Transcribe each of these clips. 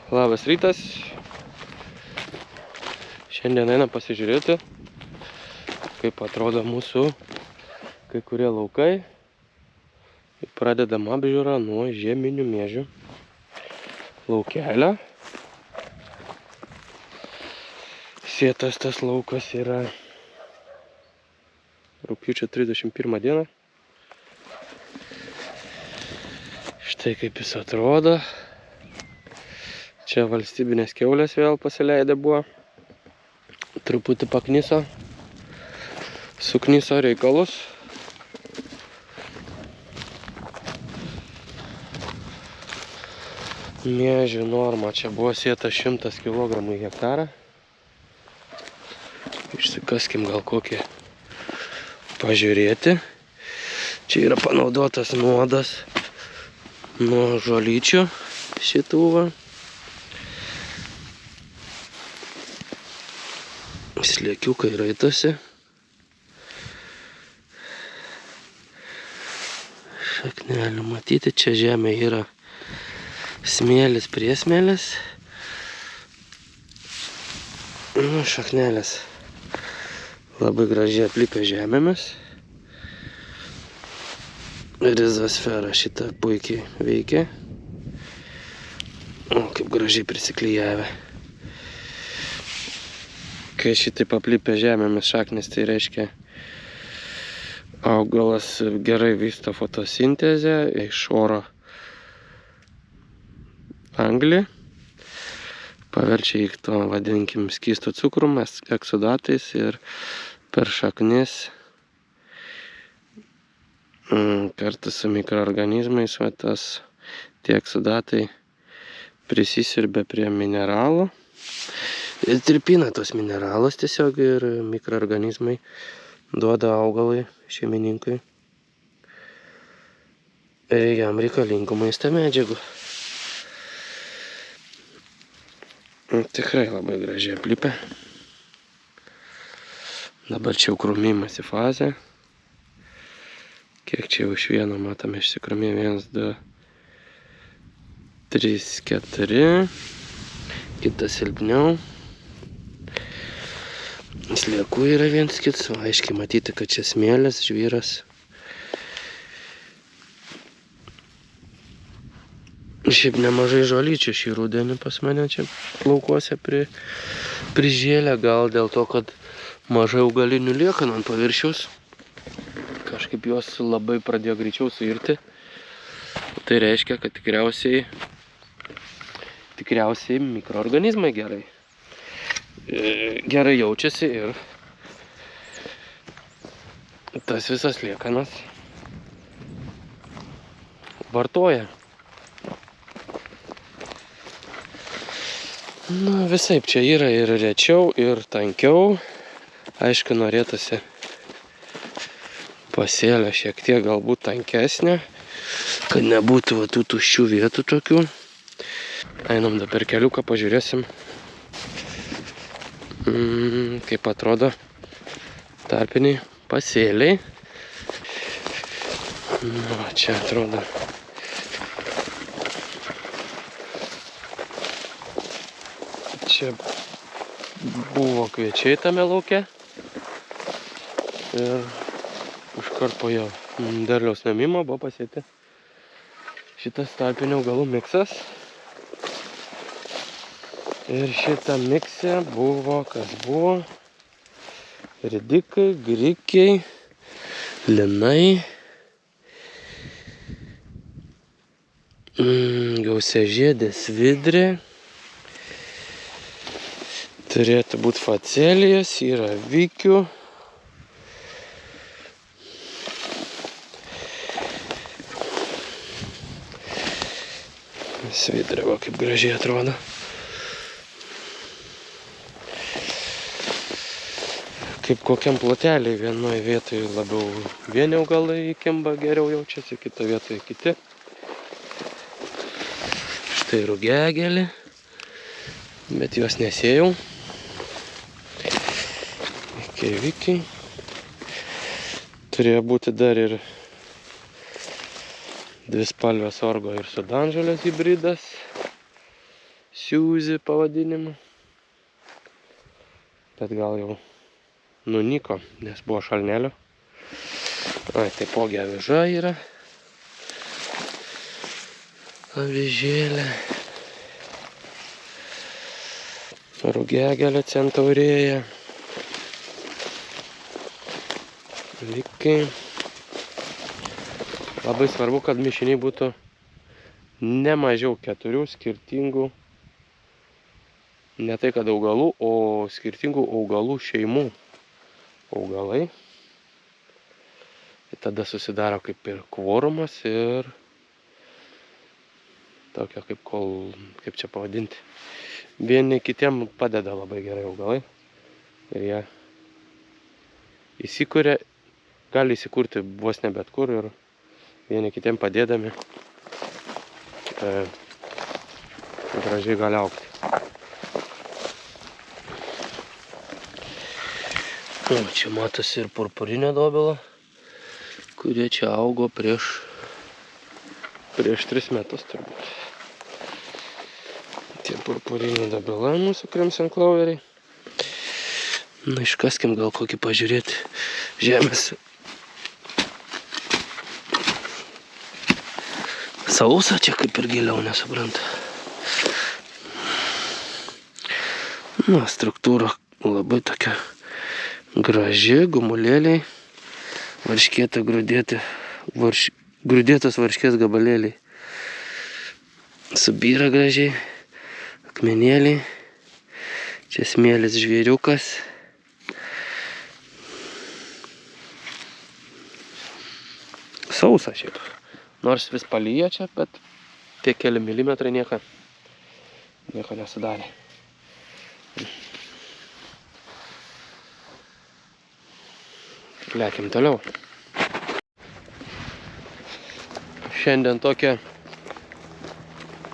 Labas rytas. Šiandien einam pasižiūrėti, kaip atrodo mūsų kai kurie laukai. Pradedam apžiūrą nuo žieminių miežių laukelio. Sėtas tas laukas yra rugpjūčio 31 dieną. Štai kaip jis atrodo. Čia valstybinės kiaulės vėl pasileidę buvo. Truputį pakniso. Sukniso reikalus. Miežių norma čia buvo sėta 100 kg į hektarą. Išsikaskim gal kokį pažiūrėti. Čia yra panaudotas nuodas nuo žolyčių šitų va. Sliekiukai raitosi. Šaknelių matyti, čia žemė yra smėlis, priesmėlis. Nu, šaknelės labai gražiai aplipę žemėmis. Rizosfera šitą puikiai veikia. O, kaip gražiai prisiklijavę. Kai šitaip aplipę žemėmis šaknis, tai reiškia augalas gerai vysto fotosintezę iš oro anglį. Paverčia į to, vadinkim, skysto cukrum, eksudatais ir per šaknis kartu su mikroorganizmais tie eksudatai prisisiurbia prie mineralų. Ir tirpina tos mineralus tiesiog ir mikroorganizmai duoda augalui, šeimininkui. Ir jam reikalingų maisto medžiagų. Tikrai labai gražiai aplipę. Dabar čia jau krūmimasi fazė. Kiek čia jau iš vieno matome išsikrūmė 1, 2, 3, 4. Kitas silpniau. Sliekų yra viens kits. Aiškiai matyti, kad čia smėlis, žvyras. Šiaip nemažai žolyčių šį rudenį pas mane čia laukuose prižėlė. Gal dėl to, kad mažai augalinių liekanų ant paviršiaus. Kažkaip jos labai pradėjo greičiau suirti. Tai reiškia, kad tikriausiai mikroorganizmai gerai jaučiasi ir tas visas liekanas vartoja. Nu, visaip čia yra ir rečiau, ir tankiau. Aišku, norėtųsi pasėlę šiek tiek galbūt tankesnė, kad nebūtų tų tuščių vietų tokių. Einam dabar keliuką, pažiūrėsim, kaip atrodo tarpiniai pasėliai. Nu, čia atrodo. Čia buvo kviečiai tame lauke. Ir iškart po jo derliaus nuėmimo buvo pasėti šitas tarpinių augalų miksas. Ir šitą miksę buvo, kas buvo? Ridikai, grikiai, linai, gausiažiedė svidrė, turėtų būti facelijos, yra vikių. Svidrė, va, kaip gražiai atrodo. Kaip kokiam ploteliai, vienoje vietoje labiau vieni augalai įkimba geriau jaučiasi, kitoje vietoje kiti. Štai rugiagėlė, bet jos nesėjau. Vikiai. Turėjo būti dar ir dvispalvės orgo ir sudanžolės hybridas. Siūzi pavadinimu. Bet gal jau nunyko, nes buvo šalnelio. Ai, taipogi aviža yra. Avižėlė. Rugiagelio centaurėja. Likai. Labai svarbu, kad mišiniai būtų ne mažiau 4 skirtingų, ne tai kad augalų, o skirtingų augalų šeimų augalai. Ir tada susidaro kaip ir kvorumas ir tokia kaip čia pavadinti. Vieni kitiem padeda labai gerai augalai ir jie įsikuria, gali įsikurti vos ne bet kur ir vieni kitiem padėdami gražiai gali augti. O, čia matosi ir purpurinė dobila, kurie čia augo prieš 3 metus turbūt. Tie purpuriniai dobilai mūsų Crimson Cloveriai. Na, iškaskim gal kokį pažiūrėti žemės. Sausa čia kaip ir giliau, nesupranta. Na, struktūra labai tokia graži, gumulėliai, varškėta grūdėtos varškės gabalėliai. Subyra gražiai, akmenėliai, čia smėlis žvėriukas. Sausa šiaip. Nors vis palyja čia, bet tie keli milimetrai nieko nesudarė. Lekim toliau. Šiandien tokia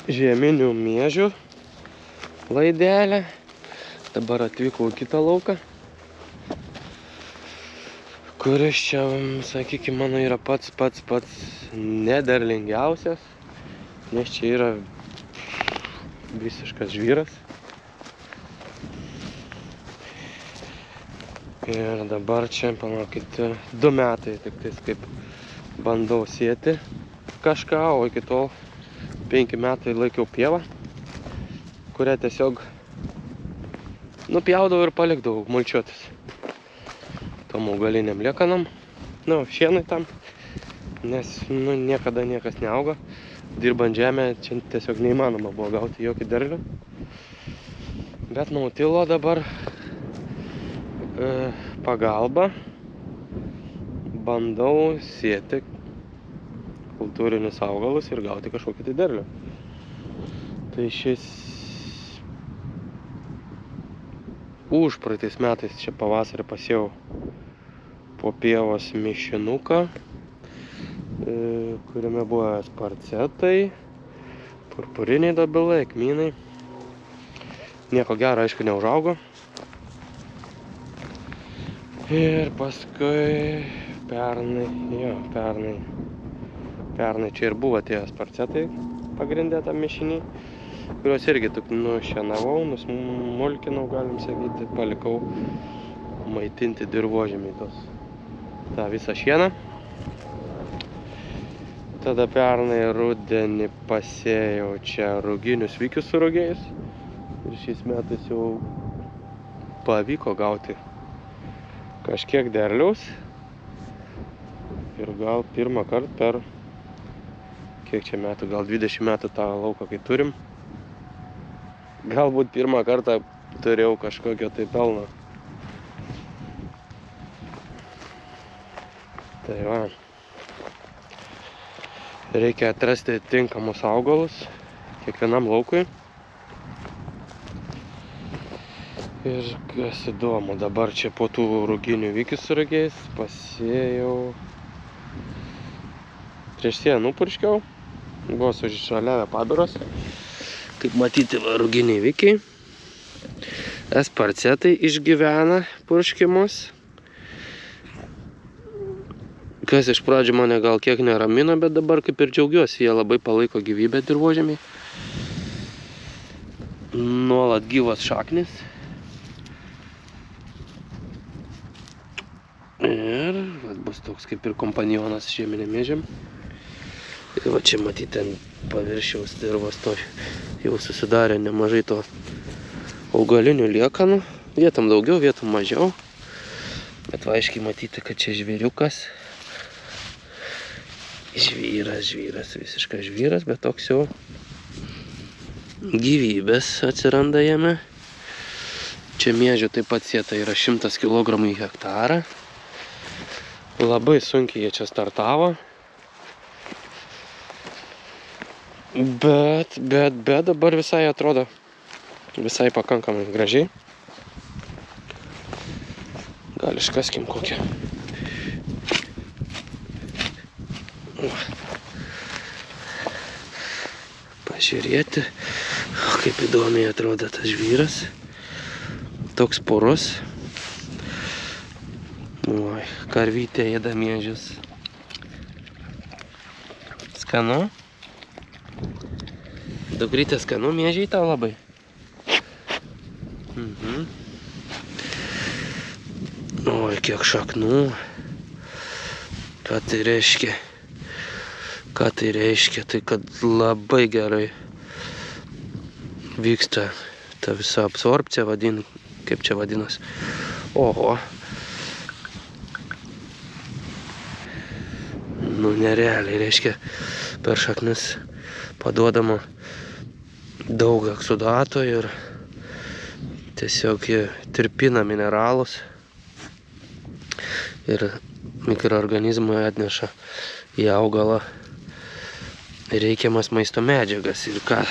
žieminių miežių laidelė. Dabar atvykau į kitą lauką, kuris čia, sakykime, mano yra pats nederlingiausias, nes čia yra visiškas žvyras. Ir dabar čia, palaukit, 2 metai tik tais kaip bandau sėti kažką, o iki tol 5 metai laikiau pievą, kurią tiesiog nupjaudavau ir palikdavau mulčiuotis tom augaliniam liekanom, šienui tam, nes niekada niekas neauga. Dirbant žemę čia tiesiog neįmanoma buvo gauti jokį derlių. Bet nautilo dabar pagalba bandau sėti kultūrinius augalus ir gauti kažkokį tai derlių. Tai šis užpraeitais metais čia pavasarį pasėjau po pievos mišinuką, kuriame buvo sparcetai, purpuriniai dobilai, akmenai. Nieko gero, aišku, neužaugo. Ir paskui pernai čia ir buvo tie sparcetai pagrindė tam mišinį, kuriuos irgi nušienavau, nusmulkinau, galim sakyti, palikau maitinti dirvožemį tą visą šieną. Tada pernai rudenį pasėjau čia ruginius vikius su rugiais ir šiais metais jau pavyko gauti kažkiek derliaus ir gal pirmą kartą per kiek čia metų, gal 20 metų tą lauką kai turim, galbūt pirmą kartą turėjau kažkokio tai pelno. Tai va, reikia atrasti tinkamus augalus kiekvienam laukui. Ir kas įdomu, dabar čia po tų ruginių vikių su rugiais pasėjau, prieš sėją nupurškiau, buvo sužaliavę pabiros. Kaip matyti, ruginiai vikiai, sparcetai išgyvena purškimus. Kas iš pradžių mane gal kiek neramino, bet dabar kaip ir džiaugiuosi, jie labai palaiko gyvybę dirvožemį. nuolat gyvas šaknis. Ir bus toks kaip ir kompanionas žieminėm miežėm. Ir va čia matyti ant paviršiaus dirvos to jau susidarė nemažai to augalinių liekanų. Vietom daugiau, vietom mažiau. Bet va aiškiai matyti, kad čia žvėriukas. Žvyras, visiškas žvyras, bet toks jau gyvybės atsiranda jame. Čia miežių taip pat sieta yra 100 kg į hektarą. Labai sunkiai jie čia startavo. Bet dabar visai atrodo visai pakankamai gražiai. Gal iškaskim kokią. Pažiūrėti, kaip įdomiai atrodo tas žvyras. Toks porus. Oi, karvytė ėda miežius. Skanu? Dukrytė skanu miežiai tau labai? Oi, kiek šaknų. Ką tai reiškia? Ką tai reiškia? Tai kad labai gerai vyksta ta visa absorbcija, kaip čia vadinas. Oho. Nu, nerealiai, reiškia, per šaknis paduodama daug eksudato ir tiesiog jie tirpina mineralus ir mikroorganizmai atneša į augalą reikiamas maisto medžiagas. Ir ką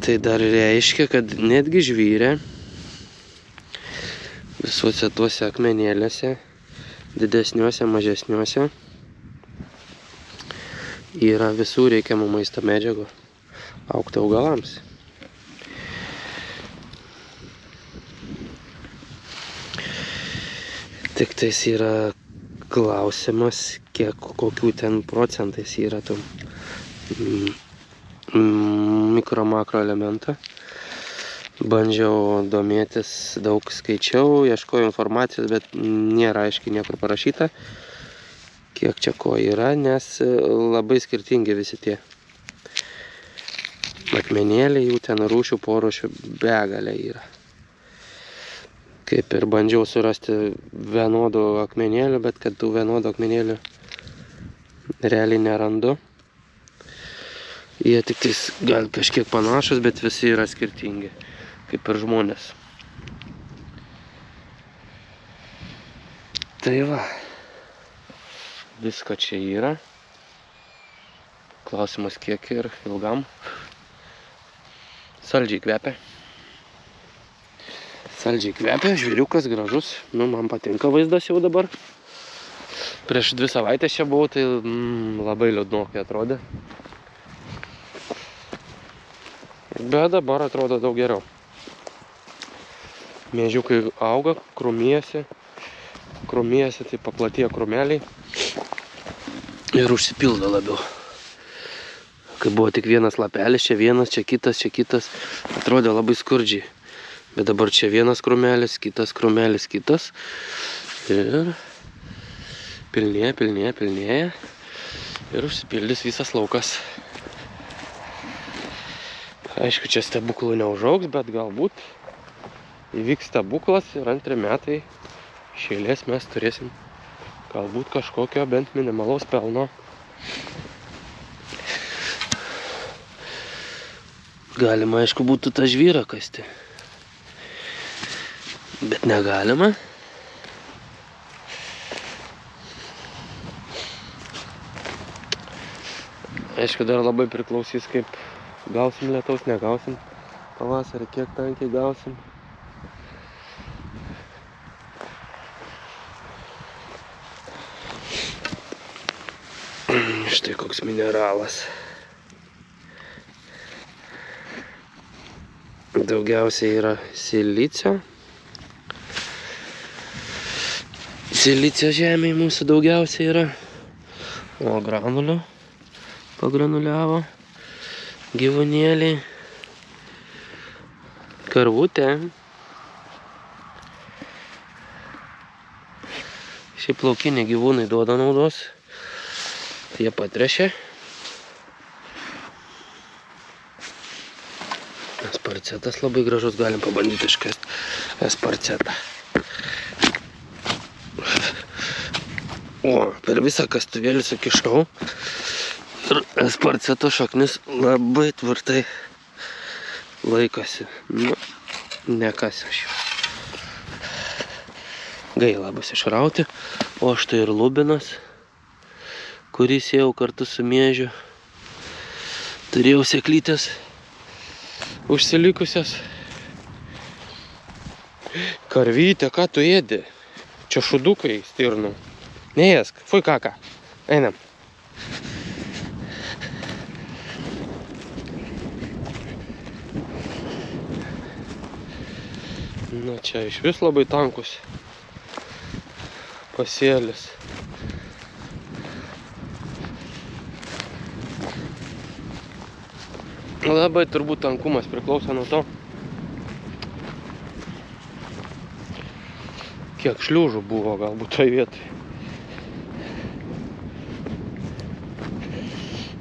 tai dar reiškia, kad netgi žvyrė visuose tuose akmenėliuose, didesniuose, mažesniuose, yra visų reikiamų maisto medžiagų augti augalams. Tik tais yra klausimas, kokių ten procentais yra tų mikro-makro elementą. Bandžiau domėtis, daug skaičiau, ieškojau informacijos, bet nėra aiškiai niekur parašyta, kiek čia ko yra, nes labai skirtingi visi tie akmenėliai, jų ten rūšių, porūšių begalė yra. Kaip ir bandžiau surasti vienodų akmenėlių, bet kad tų vienodų akmenėlių realiai nerandu. Jie tik tais gal kažkiek panašus, bet visi yra skirtingi, kaip ir žmonės. Tai va, visko čia yra. Klausimas kiek ir ilgam. Saldžiai kvepia. Saldžiai kvepia, žvėriukas gražus. Nu, man patinka vaizdas jau dabar. Prieš 2 savaitės čia buvau, tai labai liūdnokai atrodė. Bet dabar atrodo daug geriau. Miežiukai auga, krūmijasi, tai paplatėja krūmeliai ir užsipildo labiau. Kai buvo tik vienas lapelis, čia vienas, čia kitas, atrodė labai skurdžiai. Bet dabar čia vienas krūmelis, kitas krūmelis, kitas. Ir pilnėja. Ir užsipildys visas laukas. Aišku, čia stebuklų neužaugs, bet galbūt įvyks stebuklas ir 2 metai iš eilės mes turėsim galbūt kažkokio bent minimalaus pelno. Galima, aišku, būtų tą žvyrą kasti, bet negalima. Aišku, dar labai priklausys, kaip gausim lietaus, negausim pavasarį, kiek tankiai gausim. Štai koks mineralas. Daugiausiai yra silicio. Silicio žemėje mūsų daugiausiai yra. O granulių pagranuliavo gyvūnėliai. Karvutė. Šiaip laukiniai gyvūnai duoda naudos. Jie patrešia. Esparcetas labai gražus, galim pabandyti iškasti esparcetą. O, per visą kastuvėlį sukišau. Ir esparceto šaknis labai tvirtai laikosi. Nu, nekasiu aš jau. Gaila bus išrauti. O štai ir lubinas, kurį sėjau kartu su miežiu. Turėjau sėklytės užsilikusias. Karvytė, ką tu ėdi? Čia šudukai stirnų. Neėsk, fui kaka. Einam. Na čia iš vis labai tankus pasėlis. Labai turbūt tankumas priklauso nuo to, kiek šliūžų buvo galbūt toj vietoj.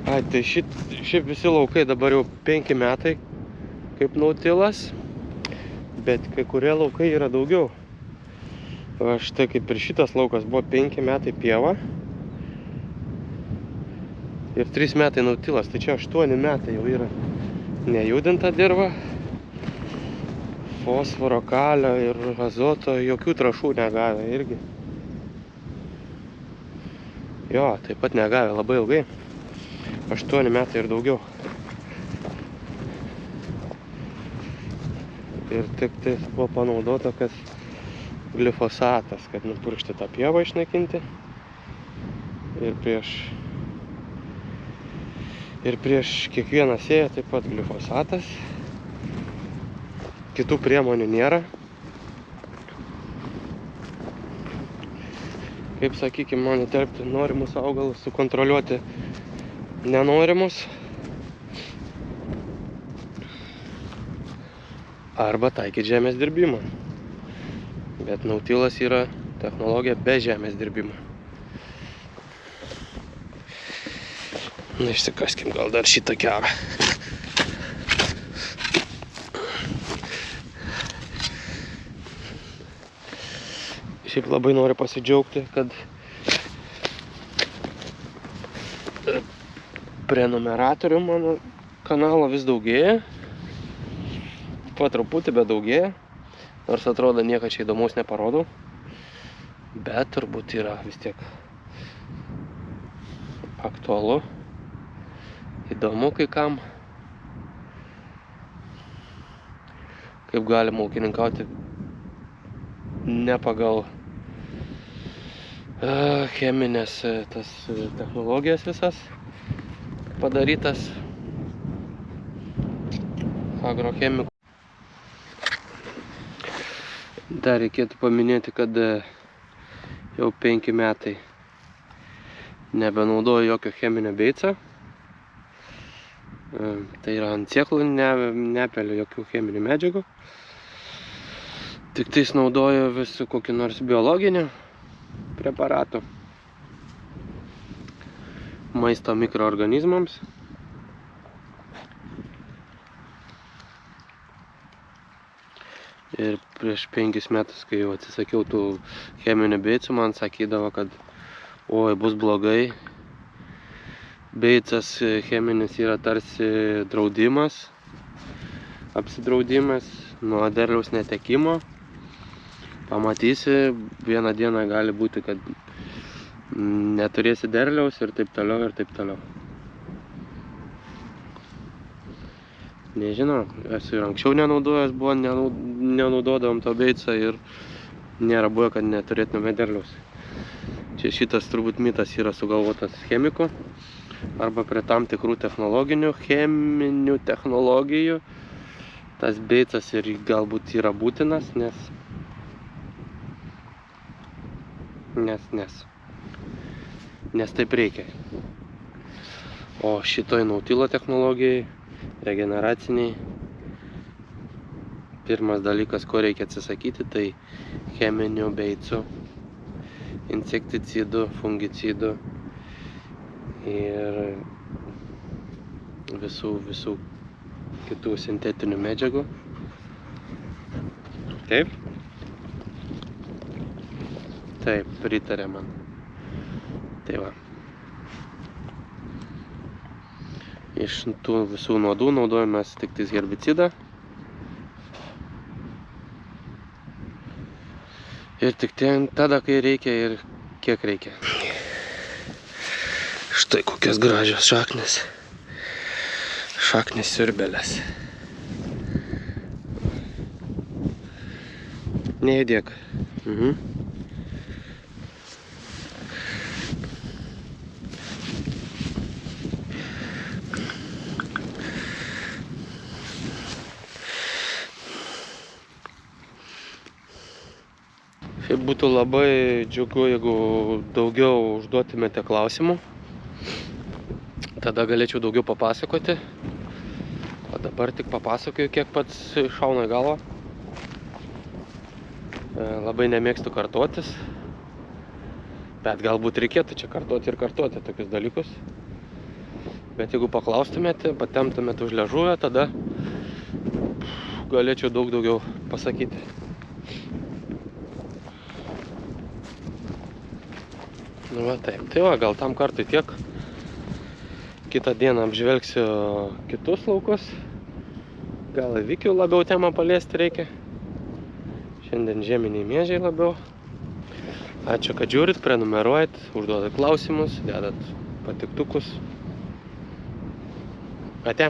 Ai, tai šiaip visi laukai dabar jau 5 metai kaip nautilas, bet kai kurie laukai yra daugiau. Štai kaip ir šitas laukas buvo 5 metai pieva ir 3 metai nautilas, tai čia 8 metai jau yra nejudinta dirva. Fosforo, kalio ir azoto, jokių trąšų negavę irgi. Jo, taip pat negavę labai ilgai. 8 metai ir daugiau. Ir tik tai buvo panaudota, kad glifosatas, kad nupurkšti tą pievą išnaikinti. Ir prieš kiekvieną sėją taip pat glifosatas. Kitų priemonių nėra. Kaip, sakykime, man įterpti norimus augalus, sukontroliuoti nenorimus. Arba taikyti žemės dirbimą. Bet nautilas yra technologija be žemės dirbimo. Na, išsikaskim gal dar šitą kelią. Šiaip labai noriu pasidžiaugti, kad prenumeratorių mano kanalo vis daugėja. Po truputį, bet daugėja. Nors atrodo, nieko čia įdomaus neparodau. Bet turbūt yra vis tiek aktualu. Įdomu kai kam. Kaip galima ūkininkauti ne pagal cheminės tas technologijas visas padarytas agrochemikų. Dar reikėtų paminėti, kad jau 5 metai nebenaudoju jokio cheminio beico. Tai yra ant sėklų nepeliu jokių cheminių medžiagų. Tik tais naudoju visų kokį nors biologinių preparatų maisto mikroorganizmams. Ir prieš 5 metus, kai jau atsisakiau tų cheminių beicų, man sakydavo, kad oi, bus blogai. Beicas cheminis yra tarsi draudimas, apsidraudimas nuo derliaus netekimo. Pamatysi, vieną dieną gali būti, kad neturėsi derliaus ir taip toliau ir taip toliau. Nežinau, esu ir anksčiau nenaudojęs, buvo nenaudodavom to beicą ir nėra buvę, kad neturėtume derliaus. Čia šitas turbūt mitas yra sugalvotas chemikų arba prie tam tikrų cheminių technologijų. Tas beicas ir galbūt yra būtinas, nes taip reikia. O šitoj nautilo technologijai, regeneraciniai, Pirmas dalykas, ko reikia atsisakyti, tai cheminių beicų, insekticidų, fungicidų ir visų kitų sintetinių medžiagų. Taip? Taip, pritarė man. Tai va. Iš tų visų nuodų naudojame tik tais herbicidą. Ir tik tada, kai reikia ir kiek reikia. Štai kokios gražios šaknis. Šaknis siurbelės. Neįdėk. Šiaip būtų labai džiugu, jeigu daugiau užduotumėte klausimų. Tada galėčiau daugiau papasakoti. O dabar tik papasakoju, kiek pats šauna į galvą. Labai nemėgstu kartotis. Bet galbūt reikėtų čia kartoti tokius dalykus. Bet jeigu paklaustumėte, patemptumėte už liežuvę, tada galėčiau daug daugiau pasakyti. Nu va taip, tai va, gal tam kartui tiek. Kitą dieną apžvelgsiu kitus laukus. Gal Vikių labiau temą paliesti reikia. Šiandien žieminiai miežiai labiau. Ačiū, kad žiūrit, prenumeruojat, užduodat klausimus, dedat patiktukus. Ate.